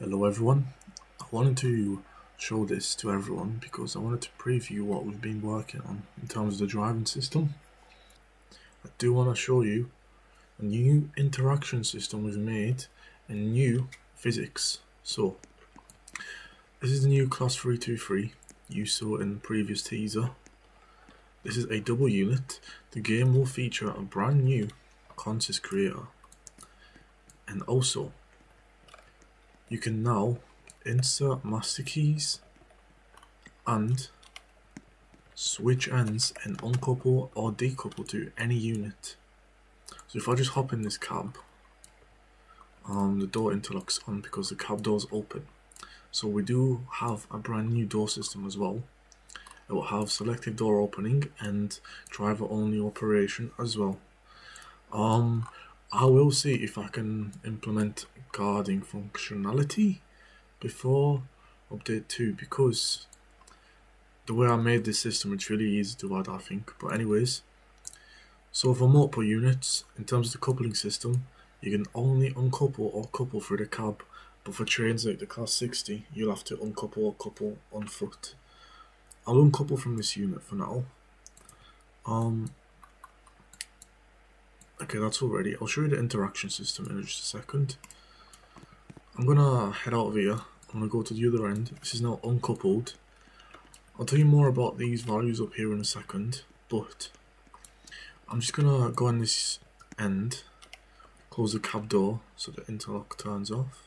Hello everyone. I wanted to show this to everyone because I wanted to preview what we've been working on in terms of the driving system. I do want to show you a new interaction system we've made and new physics. So this is the new class 323 you saw in the previous teaser. This is a double unit. The game will feature a brand new consist creator, and also you can now insert master keys and switch ends and uncouple or decouple to any unit. So if I just hop in this cab, the door interlocks on because the cab doors open. So we do have a brand new door system as well. It will have selective door opening and driver only operation as well. I will see if I can implement guarding functionality before update 2, because the way I made this system, it's really easy to add, I think. But anyways, so for multiple units, in terms of the coupling system, you can only uncouple or couple through the cab, but for trains like the Class 60, you'll have to uncouple or couple on foot. I'll uncouple from this unit for now. Okay, that's all ready. I'll show you the interaction system in just a second. I'm gonna head out of here. I'm gonna go to the other end. This is now uncoupled. I'll tell you more about these values up here in a second, but I'm just gonna go on this end, close the cab door so the interlock turns off.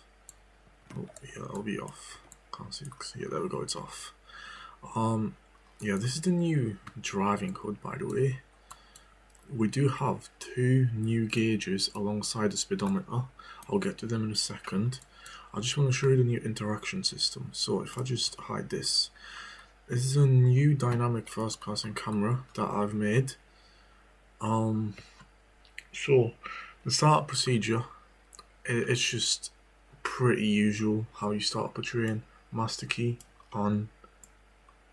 Oh yeah, that'll be off. Can't see. Yeah, there we go. It's off. Yeah, this is the new driving hood, by the way. We do have two new gauges alongside the speedometer. I'll get to them in a second. I just want to show you the new interaction system. So if I just hide this, this is a new dynamic first-person camera that I've made. So the startup procedure, it's just pretty usual how you start up a train. Master key on,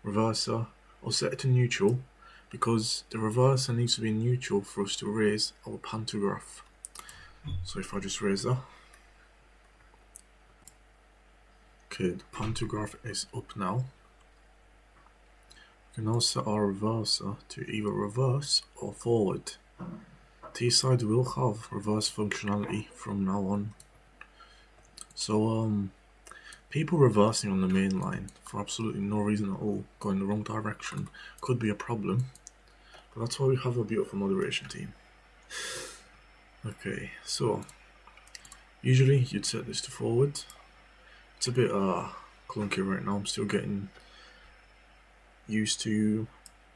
reverser, or set it to neutral, because the reverser needs to be neutral for us to raise our pantograph. So if I just raise that, okay, the pantograph is up now. We can now set our reverser to either reverse or forward. T-side will have reverse functionality from now on. So people reversing on the main line for absolutely no reason at all, going the wrong direction, could be a problem. But that's why we have a beautiful moderation team. Okay, so usually you'd set this to forward. It's a bit clunky right now. I'm still getting used to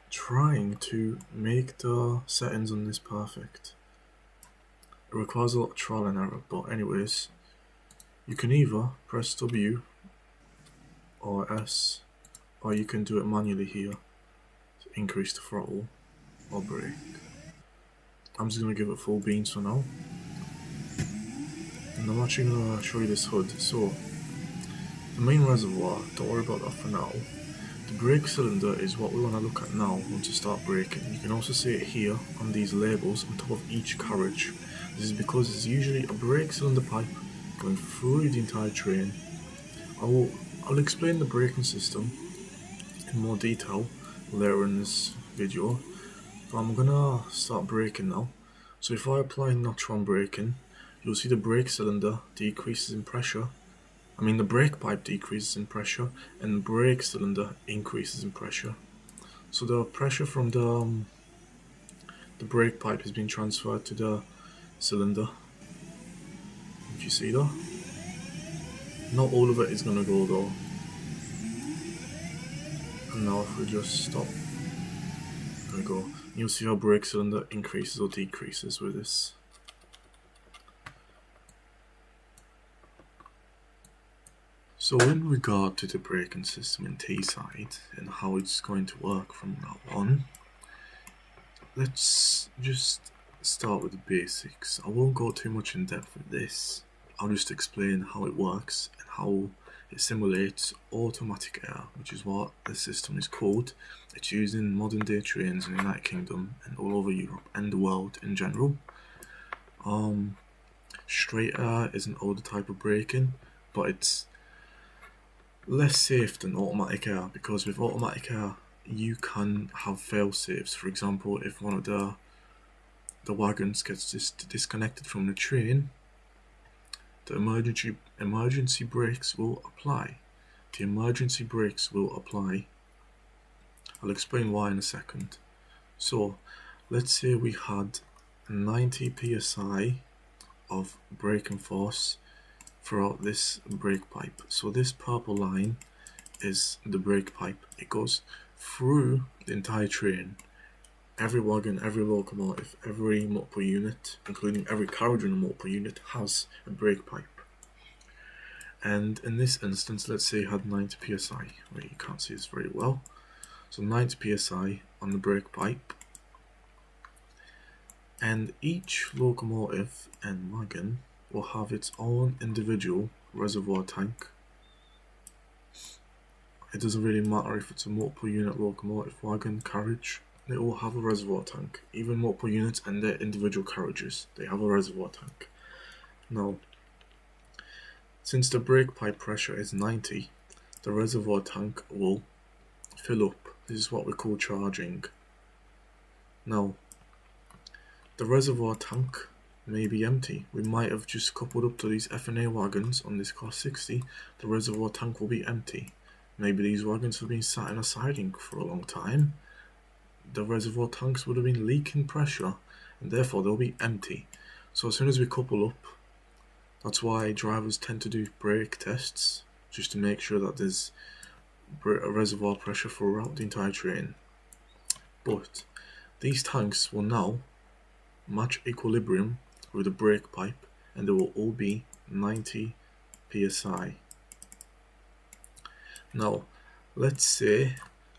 trying to make the settings on this perfect. It requires a lot of trial and error, but anyways, you can either press W or S, or you can do it manually here to increase the throttle or brake. I'm just going to give it full beans for now, and I'm actually going to show you this hood. So the main reservoir, don't worry about that for now. The brake cylinder is what we want to look at now once you start braking. You can also see it here on these labels on top of each carriage. This is because it's usually a brake cylinder pipe going through the entire train. I'll explain the braking system in more detail later in this video, but I'm gonna start braking now. So if I apply notch 1 braking, you'll see the brake cylinder decreases in pressure. The brake pipe decreases in pressure and the brake cylinder increases in pressure. So the pressure from the brake pipe is being transferred to the cylinder. If you see that, not all of it is gonna go though. And now if we just stop, there we go. You'll see how brake cylinder increases or decreases with this. So in regard to the braking system in T-side and how it's going to work from now on, let's just start with the basics. I won't go too much in depth with this. I'll just explain how it works and how it simulates automatic air, which is what the system is called. It's used in modern day trains in the United Kingdom and all over Europe and the world in general. Straight air is an older type of braking, but it's less safe than automatic air, because with automatic air you can have fail safes. For example, if one of the wagons gets disconnected from the train, the emergency brakes will apply. The emergency brakes will apply. I'll explain why in a second. So let's say we had 90 psi of braking force throughout this brake pipe. So this purple line is the brake pipe. It goes through the entire train. Every wagon, every locomotive, every multiple unit, including every carriage in a multiple unit, has a brake pipe. And in this instance, let's say it had 90 psi. Well, you can't see this very well. So 90 psi on the brake pipe. And each locomotive and wagon will have its own individual reservoir tank. It doesn't really matter if it's a multiple unit locomotive, wagon, carriage, they all have a reservoir tank. Even multiple units and their individual carriages, they have a reservoir tank. Now, since the brake pipe pressure is 90, the reservoir tank will fill up. This is what we call charging. Now, the reservoir tank may be empty. We might have just coupled up to these FNA wagons on this Class 60. The reservoir tank will be empty. Maybe these wagons have been sat in a siding for a long time. The reservoir tanks would have been leaking pressure, and therefore they'll be empty. So as soon as we couple up, that's why drivers tend to do brake tests, just to make sure that there's a reservoir pressure throughout the entire train. But these tanks will now match equilibrium with the brake pipe, and they will all be 90 psi. Now, let's say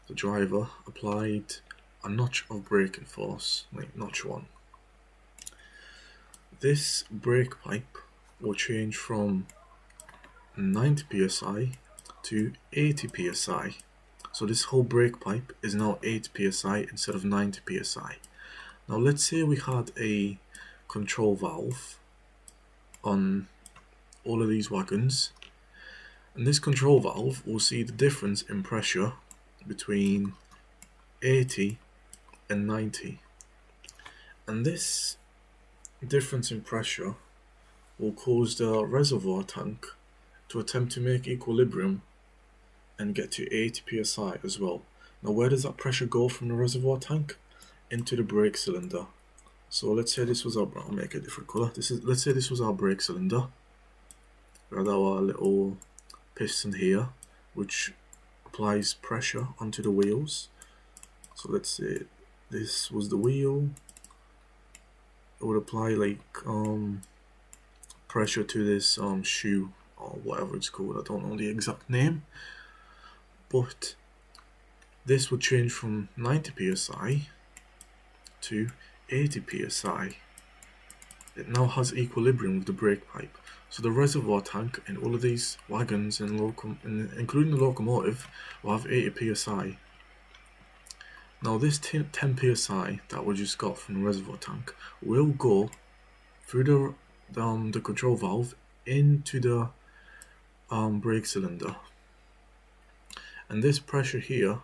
the driver applied a notch of braking force, like notch 1. This brake pipe will change from 90 psi to 80 psi. So this whole brake pipe is now 80 psi instead of 90 psi. Now let's say we had a control valve on all of these wagons, and this control valve will see the difference in pressure between 80 and 90, and this difference in pressure will cause the reservoir tank to attempt to make equilibrium and get to 80 psi as well. Now where does that pressure go from the reservoir tank? Into the brake cylinder. So let's say this was our, I'll make a different color. Let's say this was our brake cylinder. We had our little piston here, which applies pressure onto the wheels. So let's say this was the wheel. It would apply like pressure to this shoe or whatever it's called. I don't know the exact name, but this would change from 90 psi to 80 psi. It now has equilibrium with the brake pipe. So the reservoir tank in all of these wagons and including the locomotive will have 80 psi. Now this 10 psi that we just got from the reservoir tank will go through the control valve into the brake cylinder, and this pressure here,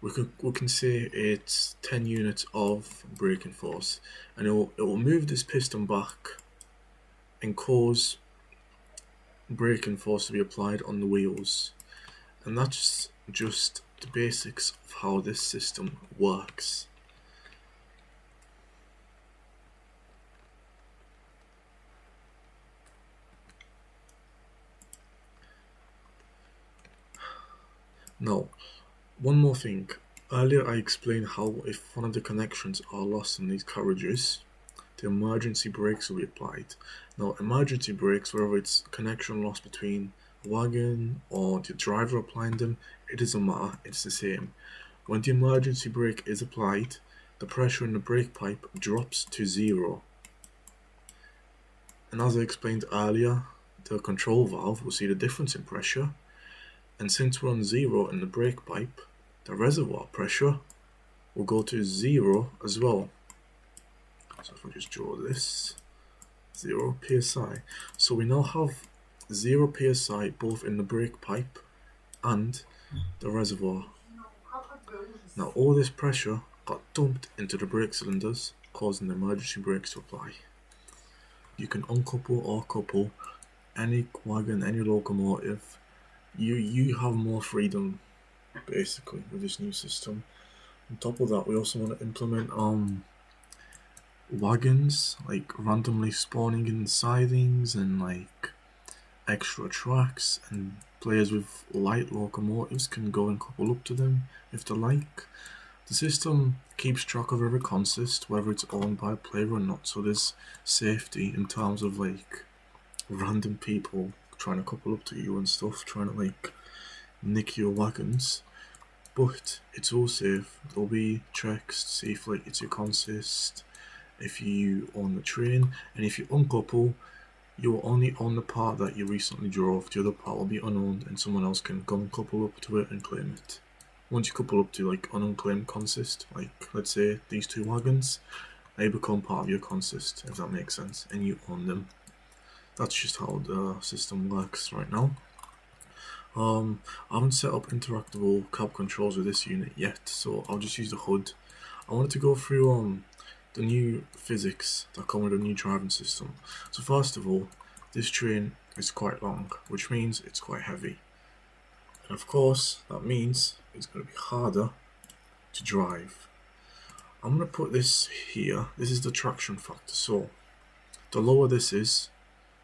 we can say it's 10 units of braking force, and it will move this piston back and cause braking force to be applied on the wheels. And that's just the basics of how this system works. Now, one more thing. Earlier I explained how if one of the connections are lost in these carriages, the emergency brakes will be applied. Now emergency brakes, whether it's connection lost between a wagon or the driver applying them, it doesn't matter, it's the same. When the emergency brake is applied, the pressure in the brake pipe drops to 0. And as I explained earlier, the control valve will see the difference in pressure, and since we're on 0 in the brake pipe, the reservoir pressure will go to 0 as well. So if I just draw this, 0 psi. So we now have 0 psi both in the brake pipe and the reservoir. Now all this pressure got dumped into the brake cylinders, causing the emergency brakes to apply. You can uncouple or couple any wagon, any locomotive. You have more freedom basically with this new system. On top of that, we also want to implement wagons like randomly spawning in sidings and like extra tracks, and players with light locomotives can go and couple up to them if they like. The system keeps track of every consist, whether it's owned by a player or not, so there's safety in terms of like random people trying to couple up to you and stuff, trying to like nick your wagons. But it's all safe. There'll be checks to see if like it's your consist, if you own the train, and if you uncouple, you will only own the part that you recently drove. The other part will be unowned, and someone else can come couple up to it and claim it. Once you couple up to like an unclaimed consist, like let's say these two wagons, they become part of your consist, if that makes sense, and you own them. That's just how the system works right now. I haven't set up interactable cab controls with this unit yet, so I'll just use the HUD. I wanted to go through the new physics that come with the new driving system. So first of all, this train is quite long, which means it's quite heavy. And of course, that means it's going to be harder to drive. I'm going to put this here. This is the traction factor. So the lower this is,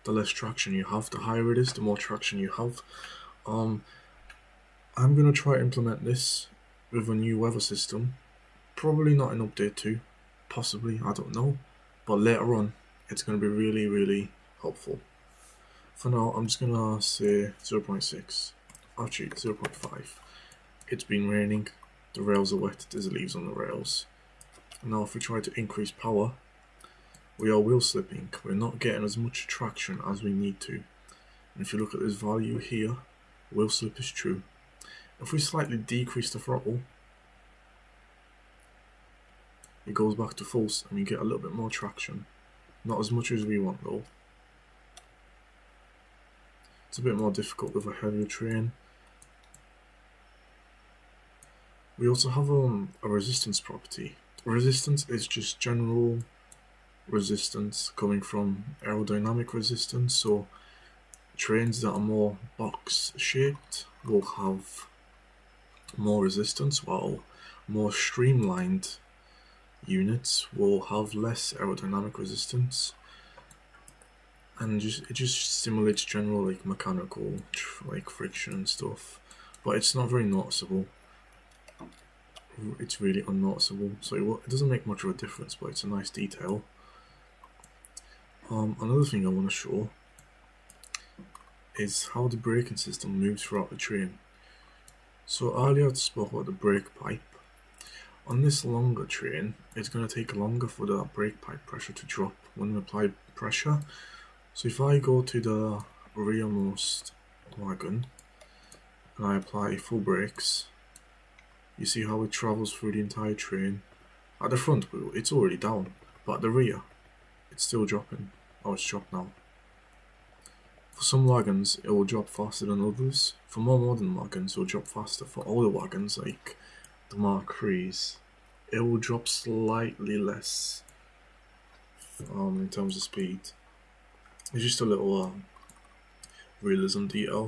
the less traction you have. The higher it is, the more traction you have. I'm going to try to implement this with a new weather system. Probably not in update 2. Possibly, I don't know. But later on, it's going to be really, really helpful. For now, I'm just going to say 0.6. Actually, 0.5. It's been raining. The rails are wet. There's leaves on the rails. Now, if we try to increase power, we are wheel slipping. We're not getting as much traction as we need to. And if you look at this value here, wheel slip is true. If we slightly decrease the throttle, it goes back to full and we get a little bit more traction. Not as much as we want though. It's a bit more difficult with a heavier train. We also have a resistance property. Resistance is just general resistance coming from aerodynamic resistance, so trains that are more box shaped will have more resistance, while more streamlined units will have less aerodynamic resistance, and it just simulates general like mechanical like friction and stuff, but it's not very noticeable. It's really unnoticeable, so it doesn't make much of a difference, but it's a nice detail. Another thing I want to show is how the braking system moves throughout the train. So earlier I spoke about the brake pipe. On this longer train, it's going to take longer for the brake pipe pressure to drop when we apply pressure. So if I go to the rearmost wagon and I apply full brakes, you see how it travels through the entire train. At the front wheel, it's already down, but at the rear, it's still dropping. Oh, it's dropped now. For some wagons, it will drop faster than others. For more modern wagons, it will drop faster. For older wagons, like the Mark III's, it will drop slightly less in terms of speed. It's just a little realism detail.